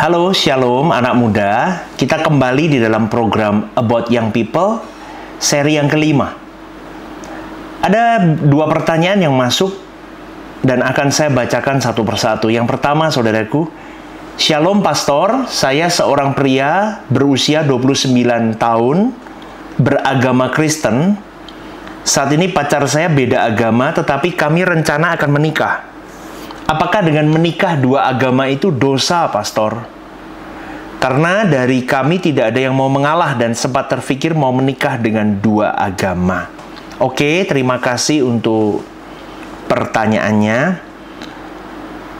Halo, Shalom anak muda. Kita kembali di dalam program About Young People, seri yang kelima. Ada dua pertanyaan yang masuk dan akan saya bacakan satu persatu. Yang pertama, saudaraku, Shalom Pastor, saya seorang pria berusia 29 tahun, beragama Kristen. Saat ini pacar saya beda agama, tetapi kami rencana akan menikah. Apakah dengan menikah dua agama itu dosa, Pastor? Karena dari kami tidak ada yang mau mengalah dan sempat terfikir mau menikah dengan dua agama. Oke, terima kasih untuk pertanyaannya.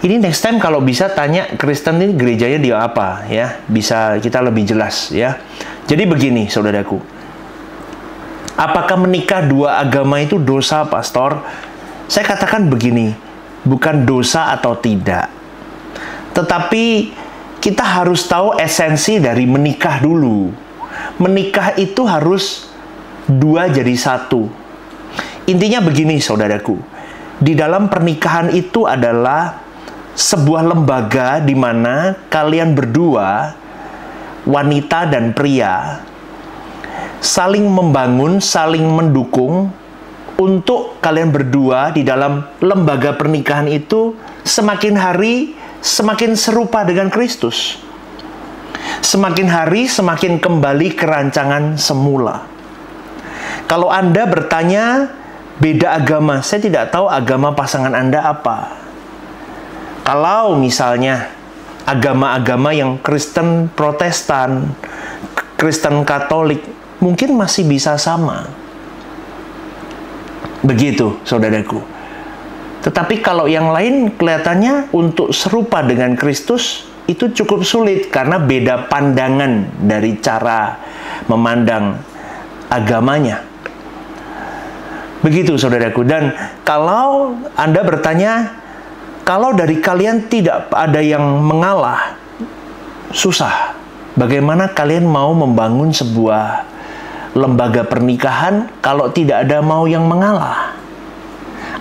Ini next time kalau bisa tanya Kristen ini gerejanya dia apa ya, bisa kita lebih jelas ya. Jadi begini, saudaraku. Apakah menikah dua agama itu dosa, Pastor? Saya katakan begini, bukan dosa atau tidak. Tetapi kita harus tahu esensi dari menikah dulu. Menikah itu harus dua jadi satu. Intinya begini, saudaraku. Di dalam pernikahan itu adalah sebuah lembaga di mana kalian berdua, wanita dan pria, saling membangun, saling mendukung untuk kalian berdua di dalam lembaga pernikahan itu semakin hari semakin serupa dengan Kristus. Semakin hari semakin kembali ke rancangan semula. Kalau Anda bertanya beda agama, saya tidak tahu agama pasangan Anda apa. Kalau misalnya agama-agama yang Kristen Protestan, Kristen Katolik, mungkin masih bisa sama. Begitu, saudaraku. Tetapi kalau yang lain kelihatannya untuk serupa dengan Kristus itu cukup sulit karena beda pandangan dari cara memandang agamanya. Begitu, saudaraku. Dan kalau Anda bertanya, kalau dari kalian tidak ada yang mengalah, susah. Bagaimana kalian mau membangun sebuah lembaga pernikahan kalau tidak ada mau yang mengalah?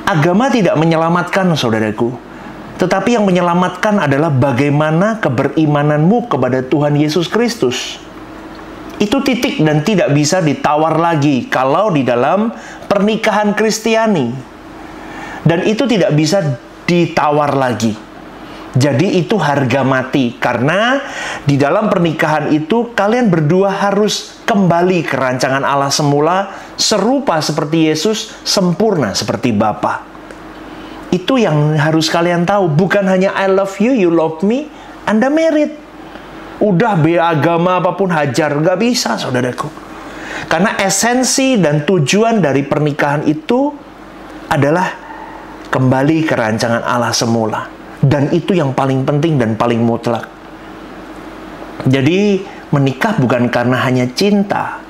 Agama tidak menyelamatkan, saudaraku. Tetapi yang menyelamatkan adalah bagaimana keberimananmu kepada Tuhan Yesus Kristus. Itu titik dan tidak bisa ditawar lagi kalau di dalam pernikahan Kristiani. Dan itu tidak bisa ditawar lagi. Jadi itu harga mati. Karena di dalam pernikahan itu kalian berdua harus kembali ke rancangan Allah semula, serupa seperti Yesus, sempurna seperti Bapa. Itu yang harus kalian tahu. Bukan hanya I love you, you love me, Anda married. Udah beragama apapun hajar, nggak bisa, saudaraku. Karena esensi dan tujuan dari pernikahan itu adalah kembali ke rancangan Allah semula. Dan itu yang paling penting dan paling mutlak. Jadi menikah bukan karena hanya cinta.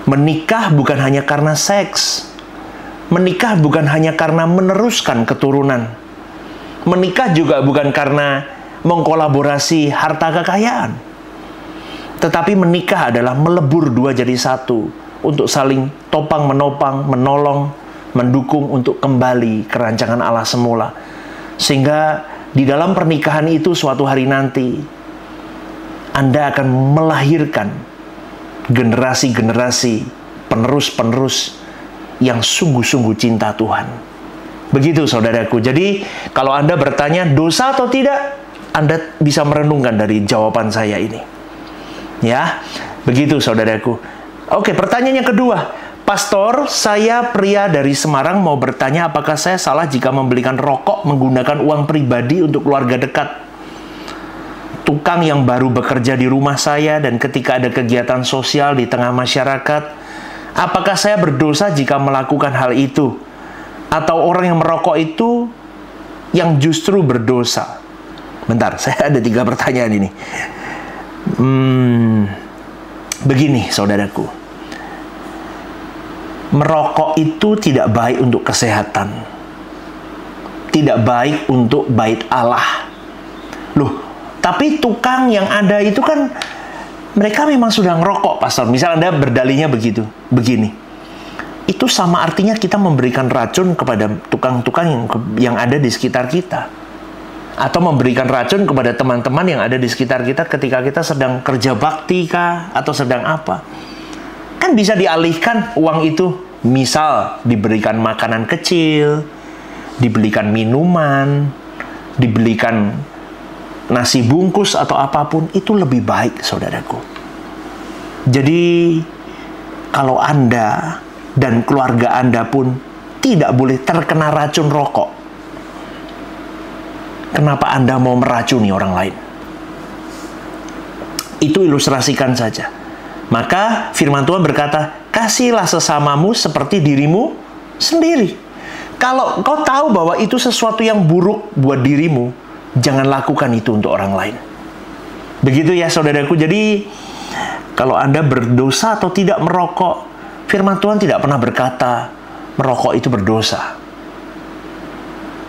Menikah bukan hanya karena seks. Menikah bukan hanya karena meneruskan keturunan. Menikah juga bukan karena mengkolaborasi harta kekayaan. Tetapi menikah adalah melebur dua jadi satu. Untuk saling topang menopang, menolong, mendukung untuk kembali ke rancangan Allah semula. Sehingga di dalam pernikahan itu suatu hari nanti Anda akan melahirkan generasi-generasi penerus-penerus yang sungguh-sungguh cinta Tuhan. Begitu, saudaraku. Jadi kalau Anda bertanya dosa atau tidak, Anda bisa merenungkan dari jawaban saya ini. Ya, begitu, saudaraku. Oke, pertanyaan yang kedua. Pastor, saya pria dari Semarang mau bertanya apakah saya salah jika membelikan rokok menggunakan uang pribadi untuk keluarga dekat. Tukang yang baru bekerja di rumah saya dan ketika ada kegiatan sosial di tengah masyarakat, apakah saya berdosa jika melakukan hal itu? Atau orang yang merokok itu yang justru berdosa? Bentar, saya ada 3 pertanyaan ini. Begini, saudaraku. Merokok itu tidak baik untuk kesehatan. Tidak baik untuk bait Allah. Loh, tapi tukang yang ada itu kan mereka memang sudah ngerokok, Pastor. Misal Anda berdalihnya begini. Itu sama artinya kita memberikan racun kepada tukang-tukang yang ada di sekitar kita. Atau memberikan racun kepada teman-teman yang ada di sekitar kita ketika kita sedang kerja bakti kah? Atau sedang apa? Kan bisa dialihkan uang itu. Misal diberikan makanan kecil, dibelikan minuman, dibelikan nasi bungkus atau apapun. Itu lebih baik, saudaraku. Jadi kalau Anda dan keluarga Anda pun tidak boleh terkena racun rokok, kenapa Anda mau meracuni orang lain? Itu ilustrasikan saja. Maka firman Tuhan berkata, kasihlah sesamamu seperti dirimu sendiri. Kalau kau tahu bahwa itu sesuatu yang buruk buat dirimu, jangan lakukan itu untuk orang lain. Begitu ya saudaraku. Jadi kalau Anda berdosa atau tidak merokok, firman Tuhan tidak pernah berkata merokok itu berdosa.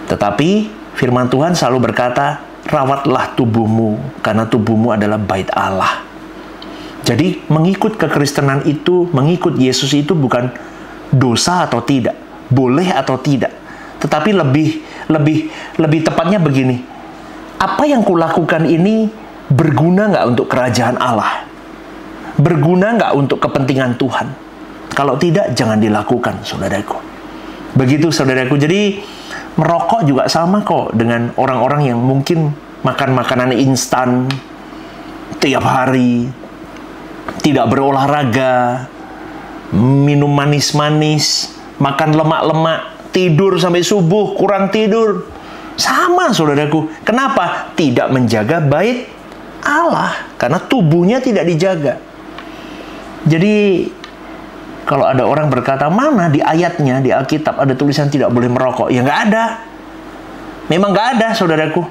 Tetapi firman Tuhan selalu berkata, rawatlah tubuhmu, karena tubuhmu adalah bait Allah. Jadi mengikut kekristenan itu, mengikut Yesus itu bukan dosa atau tidak, boleh atau tidak. Tetapi lebih tepatnya begini, apa yang kulakukan ini berguna nggak untuk kerajaan Allah? Berguna nggak untuk kepentingan Tuhan? Kalau tidak, jangan dilakukan, saudaraku. Begitu, saudaraku. Jadi merokok juga sama kok dengan orang-orang yang mungkin makan makanan instan tiap hari, tidak berolahraga, minum manis-manis, makan lemak-lemak, tidur sampai subuh, kurang tidur. Sama, saudaraku. Kenapa? Tidak menjaga bait Allah, karena tubuhnya tidak dijaga. Jadi kalau ada orang berkata, mana di ayatnya, di Alkitab ada tulisan tidak boleh merokok? Ya nggak ada. Memang nggak ada, saudaraku.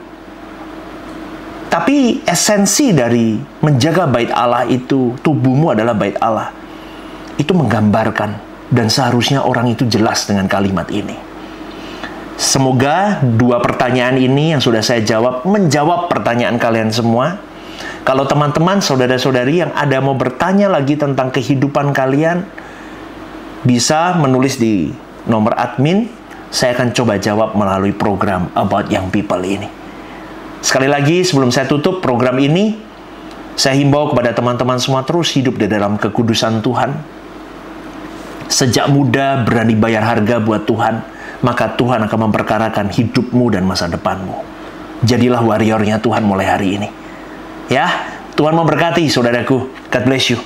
Tapi esensi dari menjaga bait Allah itu, tubuhmu adalah bait Allah, itu menggambarkan, dan seharusnya orang itu jelas dengan kalimat ini. Semoga dua pertanyaan ini yang sudah saya jawab, menjawab pertanyaan kalian semua. Kalau teman-teman, saudara-saudari yang ada mau bertanya lagi tentang kehidupan kalian, bisa menulis di nomor admin. Saya akan coba jawab melalui program About Young People ini. Sekali lagi, sebelum saya tutup program ini, saya himbau kepada teman-teman semua terus hidup di dalam kekudusan Tuhan. Sejak muda berani bayar harga buat Tuhan, maka Tuhan akan memperkarakan hidupmu dan masa depanmu. Jadilah warriornya Tuhan mulai hari ini. Ya, Tuhan memberkati saudaraku. God bless you.